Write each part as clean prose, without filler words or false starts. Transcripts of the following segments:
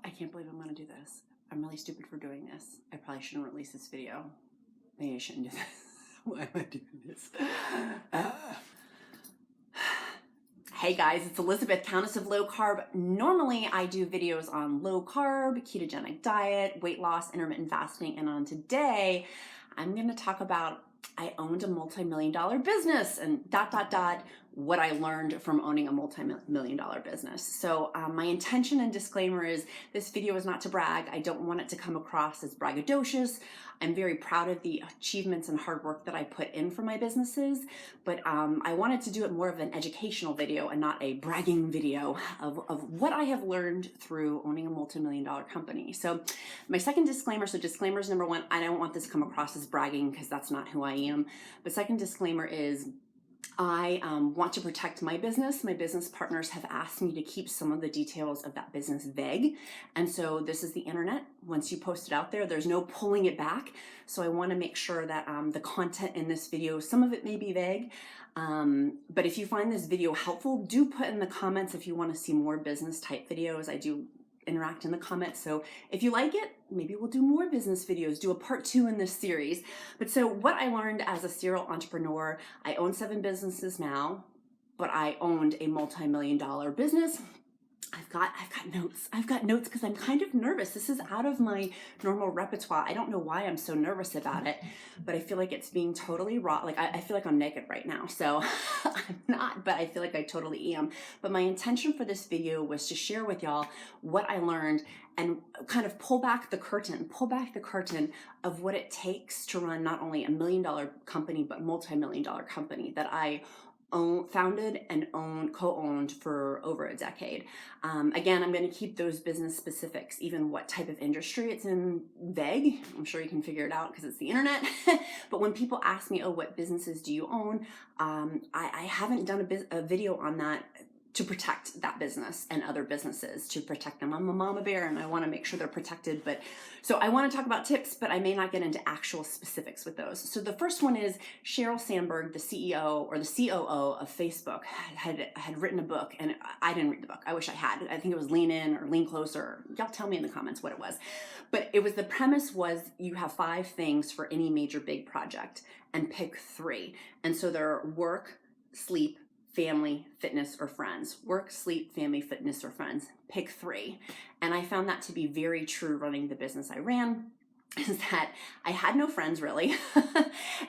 I can't believe I'm going to do this. I'm really stupid for doing this. I probably shouldn't release this video. Maybe I shouldn't do this. Why am I doing this? Hey guys, it's Elizabeth, Countess of Low Carb. Normally I do videos on low carb, ketogenic diet, weight loss, intermittent fasting, and on today I'm going to talk about I owned a multi-million-dollar business and ... what I learned from owning a multi-million-dollar business. So my intention and disclaimer is this video is not to brag. I don't want it to come across as braggadocious. I'm very proud of the achievements and hard work that I put in for my businesses, but I wanted to do it more of an educational video and not a bragging video of what I have learned through owning a multi-million-dollar company. So my second disclaimer, so disclaimers number one, I don't want this to come across as bragging because that's not who I am. But second disclaimer is I want to protect my business. My business partners have asked me to keep some of the details of that business vague. And so this is the internet. Once you post it out there, there's no pulling it back. So I want to make sure that the content in this video, some of it may be vague. But if you find this video helpful, do put in the comments if you want to see more business type videos. I do interact in the comments. So if you like it, maybe we'll do more business videos, do a part 2 in this series. But so what I learned as a serial entrepreneur, I own 7 businesses now, but I owned a multi-million-dollar business. I've got notes. I've got notes because I'm kind of nervous. This is out of my normal repertoire. I don't know why I'm so nervous about it, but I feel like it's being totally raw. Like I feel like I'm naked right now. So I'm not, but I feel like I totally am. But my intention for this video was to share with y'all what I learned and kind of pull back the curtain of what it takes to run not only a $1 million company, but multi-million-dollar company that I founded and co-owned for over a decade. Again, I'm going to keep those business specifics, even what type of industry it's in, vague. I'm sure you can figure it out because it's the internet. But when people ask me, oh, what businesses do you own? I haven't done a video on that to protect that business and other businesses, to protect them. I'm a mama bear and I want to make sure they're protected. But so I want to talk about tips, but I may not get into actual specifics with those. So the first one is Sheryl Sandberg, the CEO or the COO of Facebook, had written a book, and I didn't read the book. I wish I had. I think it was Lean In or Lean Closer. Y'all tell me in the comments what it was. But it was, the premise was you have 5 things for any major big project and pick 3. And so they're work, sleep, family, fitness, or friends. Work, sleep, family, fitness, or friends. Pick 3. And I found that to be very true running the business I ran, is that I had no friends really,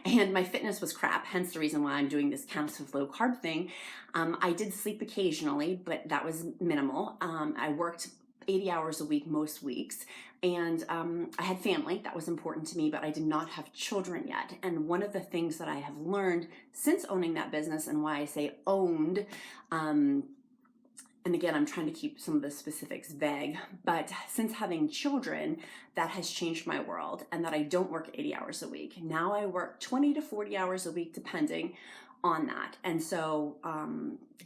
and my fitness was crap, hence the reason why I'm doing this Countess of Low Carb thing. I did sleep occasionally, but that was minimal. I worked 80 hours a week most weeks, and I had family. That was important to me, but I did not have children yet. And one of the things that I have learned since owning that business, and why I say owned, and again, I'm trying to keep some of the specifics vague, but since having children, that has changed my world, and that I don't work 80 hours a week. Now I work 20 to 40 hours a week, depending on that. And so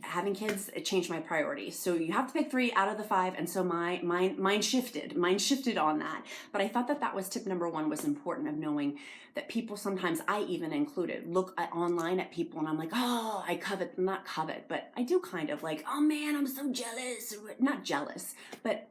having kids, it changed my priorities. So you have to pick 3 out of the 5. And so mine shifted on that. But I thought that was tip number 1, was important, of knowing that people sometimes, I even included, look online at people and I'm like, oh, I covet, not covet, but I do kind of like, oh man, I'm so jealous, not jealous, but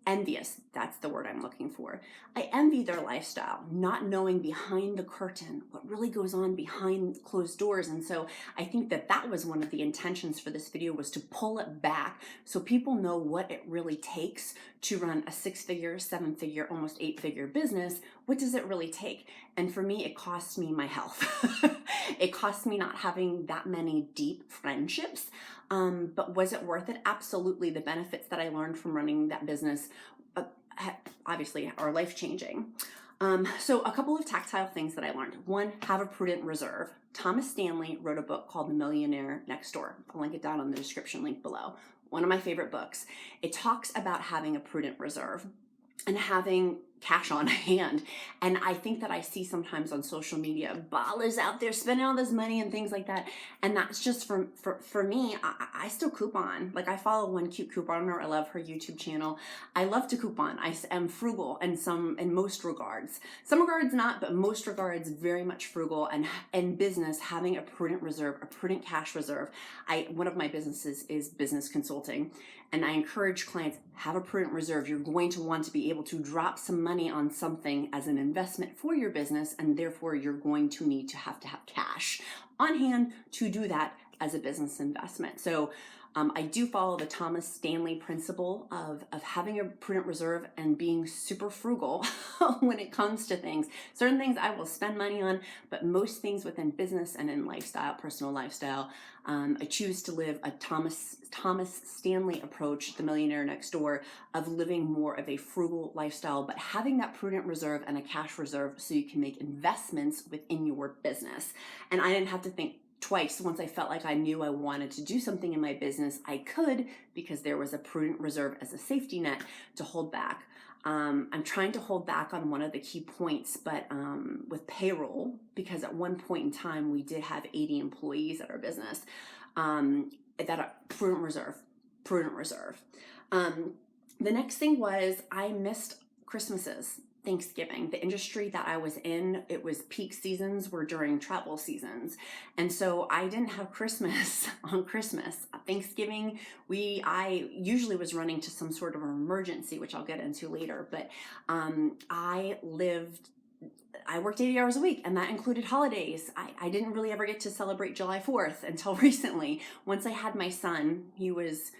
envious. That's the word I'm looking for. I envy their lifestyle, not knowing behind the curtain what really goes on behind closed doors. And so I think that was one of the intentions for this video, was to pull it back so people know what it really takes to run a 6-figure, 7-figure, almost 8-figure business. What does it really take? And for me, it cost me my health. It cost me not having that many deep friendships. But was it worth it? Absolutely. The benefits that I learned from running that business obviously are life-changing. So a couple of tactile things that I learned. 1, have a prudent reserve. Thomas Stanley wrote a book called The Millionaire Next Door. I'll link it down on the description link below. One of my favorite books. It talks about having a prudent reserve and having cash on hand. And I think that I see sometimes on social media, ballers out there spending all this money and things like that. And that's just for me, I still coupon. Like I follow one cute couponer. I love her YouTube channel. I love to coupon. I am frugal in most regards. Some regards not, but most regards very much frugal. And in business, having a prudent reserve, a prudent cash reserve. One of my businesses is business consulting. And I encourage clients, have a prudent reserve. You're going to want to be able to drop some money on something as an investment for your business, and therefore you're going to need to have cash on hand to do that as a business investment. So I do follow the Thomas Stanley principle of having a prudent reserve and being super frugal when it comes to things. Certain things I will spend money on, but most things within business and in lifestyle, personal lifestyle, I choose to live a Thomas Stanley approach, the Millionaire Next Door, of living more of a frugal lifestyle, but having that prudent reserve and a cash reserve so you can make investments within your business. And I didn't have to think twice. Once I felt like I knew I wanted to do something in my business, I could, because there was a prudent reserve as a safety net to hold back. I'm trying to hold back on one of the key points, but with payroll, because at one point in time we did have 80 employees at our business, that prudent reserve. The next thing was I missed Christmases, Thanksgiving. The industry that I was in, it was peak seasons were during travel seasons. And so I didn't have Christmas on Christmas. Thanksgiving, I usually was running to some sort of an emergency, which I'll get into later, but I worked 80 hours a week, and that included holidays. I didn't really ever get to celebrate July 4th until recently. Once I had my son, he was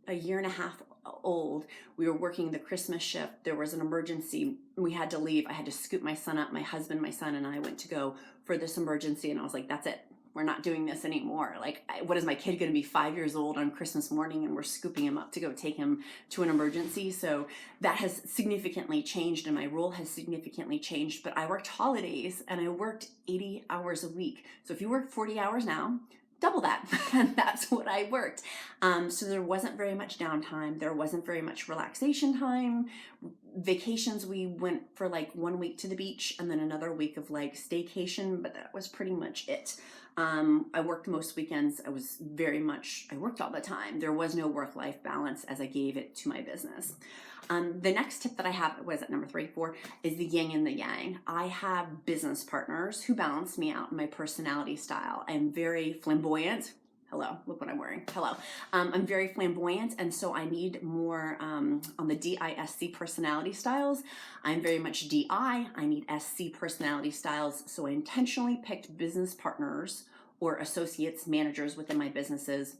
a year and a half old. We were working the Christmas shift. There was an emergency. We had to leave. I had to scoop my son up. My husband, my son, and I went to go for this emergency, and I was like, that's it. We're not doing this anymore. Like, what is my kid going to be 5 years old on Christmas morning, and we're scooping him up to go take him to an emergency? So that has significantly changed, and my role has significantly changed. But I worked holidays, and I worked 80 hours a week. So if you work 40 hours now, double that. And that's what I worked. So there wasn't very much downtime. There wasn't very much relaxation time. Vacations, we went for like 1 week to the beach and then another week of like staycation, but that was pretty much it. I worked most weekends. I worked all the time. There was no work-life balance as I gave it to my business. The next tip that I have, was at number 4, is the yin and the yang. I have business partners who balance me out in my personality style. I'm very flamboyant. Hello, look what I'm wearing. Hello. I'm very flamboyant, and so I need more on the DISC personality styles. I'm very much DI. I need SC personality styles, so I intentionally picked business partners or associates, managers within my businesses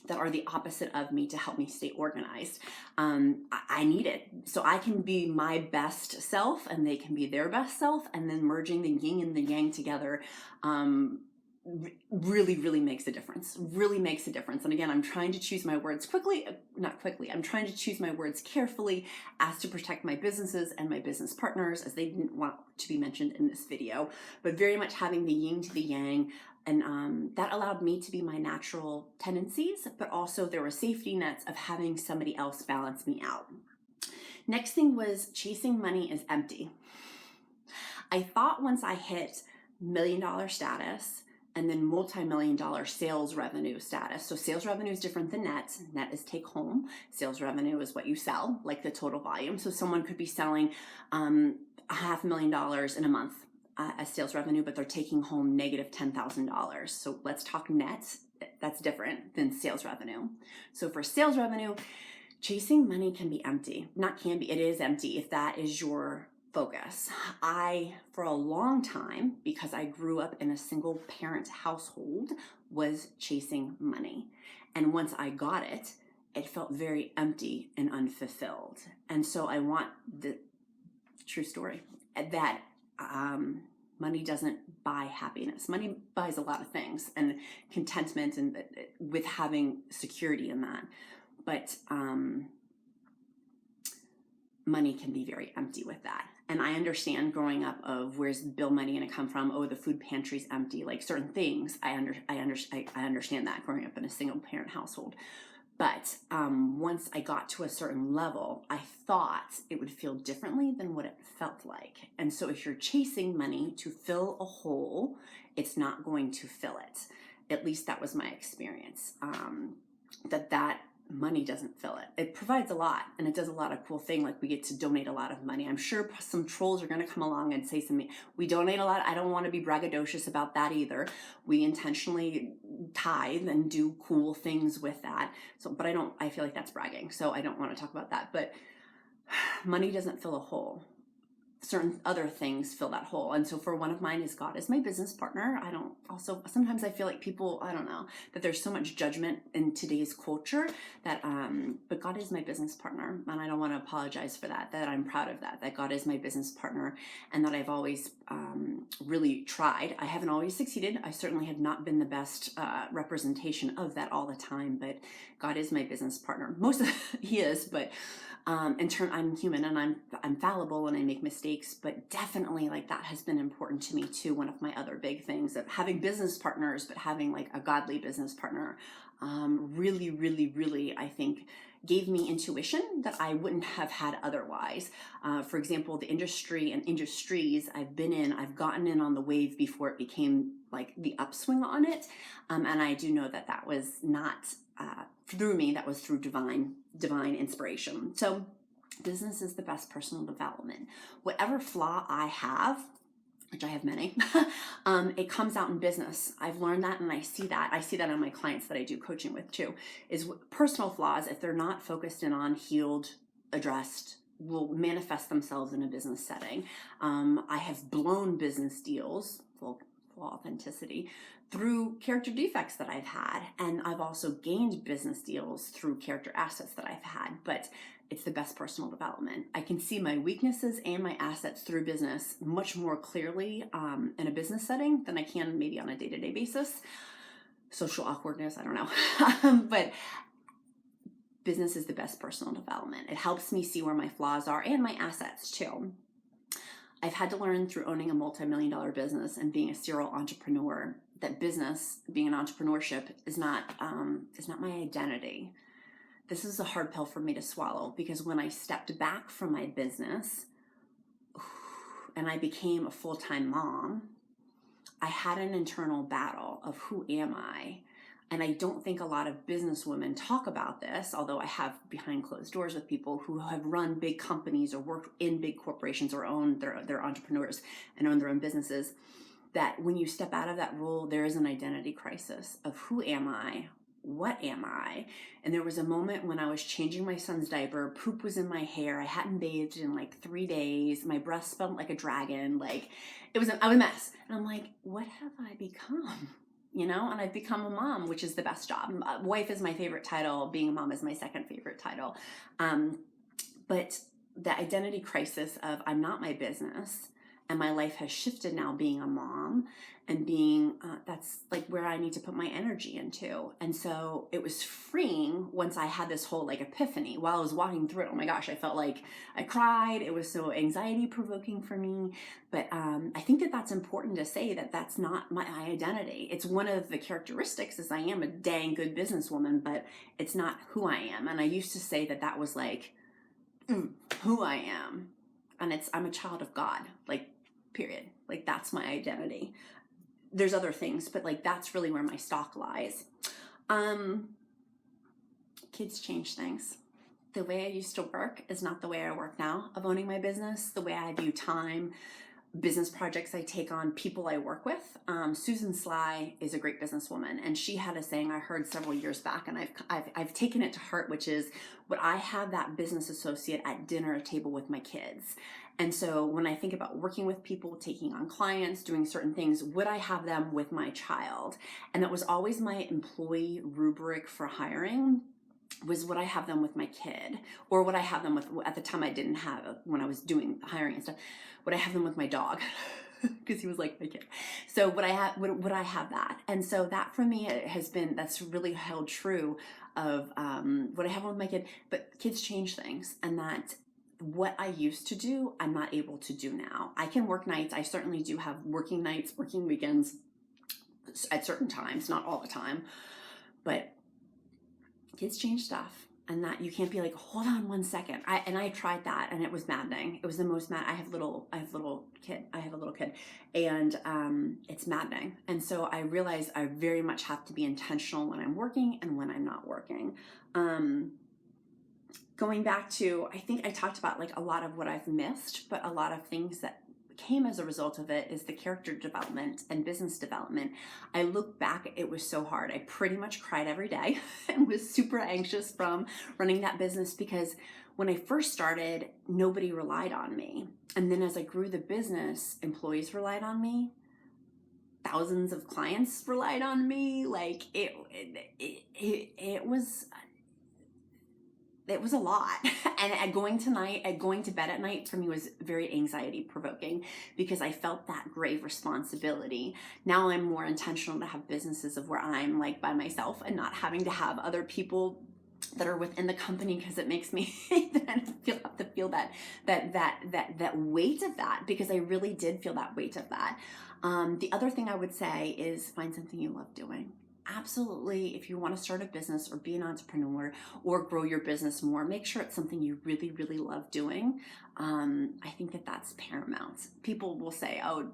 that are the opposite of me to help me stay organized. I need it so I can be my best self and they can be their best self, and then merging the yin and the yang together really makes a difference. Really makes a difference. And again, I'm trying to choose my words I'm trying to choose my words carefully as to protect my businesses and my business partners, as they didn't want to be mentioned in this video, but very much having the yin to the yang. And that allowed me to be my natural tendencies, but also there were safety nets of having somebody else balance me out. Next thing was chasing money is empty. I thought once I hit $1 million status and then multi-million-dollar sales revenue status. So sales revenue is different than net. Net is take home. Sales revenue is what you sell, like the total volume. So someone could be selling $500,000 in a month as sales revenue, but they're taking home negative $10,000. So let's talk net. That's different than sales revenue. So for sales revenue, chasing money can be empty. Not can be, it is empty if that is your focus. For a long time, because I grew up in a single parent household, was chasing money. And once I got it, it felt very empty and unfulfilled. And so I want the true story that money doesn't buy happiness. Money buys a lot of things and contentment and with having security in that. But money can be very empty with that. And I understand growing up of where's bill money going to come from? Oh, the food pantry's empty. Like certain things, I understand that growing up in a single parent household. But once I got to a certain level, I thought it would feel differently than what it felt like. And so if you're chasing money to fill a hole, it's not going to fill it. At least that was my experience. That money doesn't fill it. It provides a lot, and it does a lot of cool things. Like we get to donate a lot of money. I'm sure some trolls are going to come along and say something. We donate a lot. I don't want to be braggadocious about that either. We intentionally tithe and do cool things with that. So, but I feel like that's bragging. So I don't want to talk about that. But money doesn't fill a hole. Certain other things fill that hole. And so for one of mine is God is my business partner. Sometimes I feel like people, I don't know, that there's so much judgment in today's culture that, but God is my business partner. And I don't want to apologize for that I'm proud of that God is my business partner, and that I've always really tried. I haven't always succeeded. I certainly have not been the best representation of that all the time, but God is my business partner. He is, but in turn, I'm human and I'm fallible and I make mistakes, but definitely like that has been important to me too. One of my other big things of having business partners, but having like a godly business partner, really, really, really, I think gave me intuition that I wouldn't have had otherwise. For example, the industry and industries I've been in, I've gotten in on the wave before it became like the upswing on it. And I do know that was not through me, that was through divine inspiration. So business is the best personal development. Whatever flaw I have, which I have many, it comes out in business. I've learned that, and I see that on my clients that I do coaching with too, is personal flaws, if they're not focused in on, healed, addressed, will manifest themselves in a business setting. I have blown business deals, full authenticity, through character defects that I've had. And I've also gained business deals through character assets that I've had, but it's the best personal development. I can see my weaknesses and my assets through business much more clearly in a business setting than I can maybe on a day-to-day basis. Social awkwardness, I don't know. But business is the best personal development. It helps me see where my flaws are and my assets too. I've had to learn through owning a multi-million-dollar business and being a serial entrepreneur that business, being an entrepreneurship, is not my identity. This is a hard pill for me to swallow, because when I stepped back from my business and I became a full-time mom, I had an internal battle of who am I? And I don't think a lot of business women talk about this, although I have behind closed doors with people who have run big companies or worked in big corporations or they're entrepreneurs and own their own businesses, that when you step out of that role, there is an identity crisis of who am I? What am I? And there was a moment when I was changing my son's diaper, poop was in my hair, I hadn't bathed in like 3 days, my breath smelled like a dragon, like I was a mess. And I'm like, what have I become? You know, and I've become a mom, which is the best job. Wife is my favorite title. Being a mom is my second favorite title. But the identity crisis of I'm not my business, and my life has shifted now being a mom and being, that's like where I need to put my energy into. And so it was freeing once I had this whole like epiphany while I was walking through it. Oh my gosh, I felt like I cried. It was so anxiety provoking for me. But I think that's important to say that that's not my identity. It's one of the characteristics is I am a dang good businesswoman, but it's not who I am. And I used to say that was like who I am. And I'm a child of God, like, period. Like, that's my identity. There's other things, but like, that's really where my stock lies. Kids change things. The way I used to work is not the way I work now of owning my business, the way I view time, business projects I take on, people I work with. Susan Sly is a great businesswoman, and she had a saying I heard several years back, and I've taken it to heart, which is, would I have that business associate at dinner table with my kids? And so when I think about working with people, taking on clients, doing certain things, would I have them with my child? And that was always my employee rubric for hiring, was would I have them with my kid? Or would I have them with, at the time I didn't have, when I was doing hiring and stuff, would I have them with my dog? Because he was like my kid. So would I have that? And so that for me that's really held true of would I have them with my kid? But kids change things, and that what I used to do, I'm not able to do now. I can work nights. I certainly do have working nights, working weekends at certain times, not all the time, but kids change stuff. And that you can't be like, hold on 1 second. I tried that, and it was maddening. It was the most mad. I have a little kid, and it's maddening. And so I realized I very much have to be intentional when I'm working and when I'm not working. Going back to, I think I talked about like a lot of what I've missed, but a lot of things that came as a result of it is the character development and business development. I look back, it was so hard. I pretty much cried every day and was super anxious from running that business, because when I first started, nobody relied on me. And then as I grew the business, employees relied on me. Thousands of clients relied on me. Like it was a lot. And going to bed at night for me was very anxiety provoking, because I felt that grave responsibility. Now I'm more intentional to have businesses of where I'm like by myself and not having to have other people that are within the company, because it makes me have to feel that weight of that, because I really did feel that weight of that. The other thing I would say is find something you love doing. Absolutely, if you want to start a business or be an entrepreneur or grow your business more, make sure it's something you really, really love doing. I think that that's paramount. People will say, oh,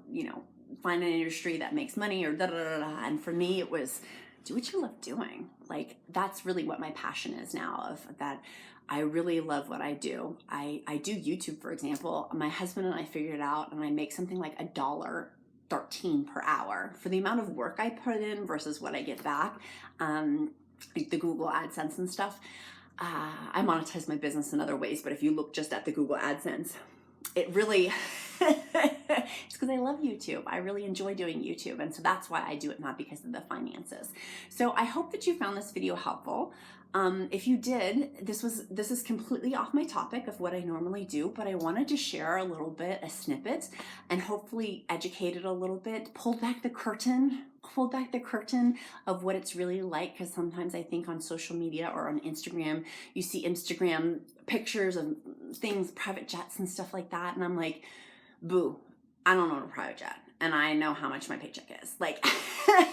find an industry that makes money or da da da da. And for me, it was do what you love doing. Like, that's really what my passion is now, of that. I really love what I do. I do YouTube, for example. My husband and I figured it out, and I make something like $1.13 per hour for the amount of work I put in versus what I get back, like the Google AdSense and stuff. I monetize my business in other ways, but if you look just at the Google AdSense, it really, it's because I love YouTube. I really enjoy doing YouTube, and so that's why I do it, not because of the finances. So I hope that you found this video helpful. If you did, this is completely off my topic of what I normally do, but I wanted to share a little bit, a snippet, and hopefully educate it a little bit, pull back the curtain of what it's really like, because sometimes I think on social media or on Instagram, you see Instagram pictures of things, private jets and stuff like that, and I'm like, boo, I don't own a private jet, and I know how much my paycheck is. Like,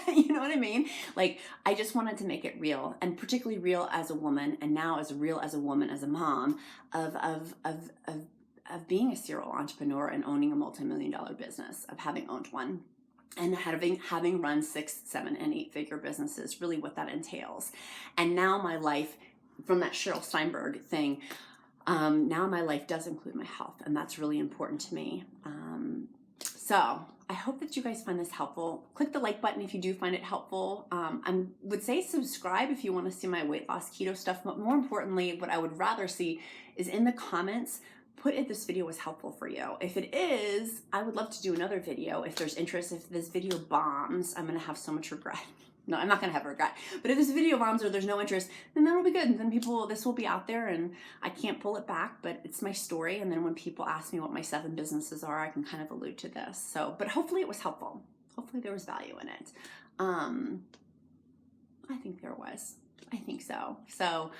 you know what I mean? Like, I just wanted to make it real, and particularly real as a woman, and now as real as a woman, as a mom, of being a serial entrepreneur and owning a multi-million-dollar business, of having owned one, and having run 6, 7, and 8-figure businesses, really what that entails. And now my life, from that Sheryl Steinberg thing, now my life does include my health, and that's really important to me. So I hope that you guys find this helpful. Click the like button if you do find it helpful. I would say subscribe if you want to see my weight loss keto stuff, but more importantly, what I would rather see is in the comments, put if this video was helpful for you. If it is, I would love to do another video if there's interest. If this video bombs, I'm going to have so much regret. No, I'm not going to have regret. But if this video bombs or there's no interest, then that'll be good. And then this will be out there, and I can't pull it back, but it's my story. And then when people ask me what my 7 businesses are, I can kind of allude to this. So, but hopefully it was helpful. Hopefully there was value in it. I think there was. I think so. So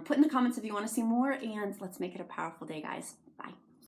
put in the comments if you want to see more, and let's make it a powerful day, guys.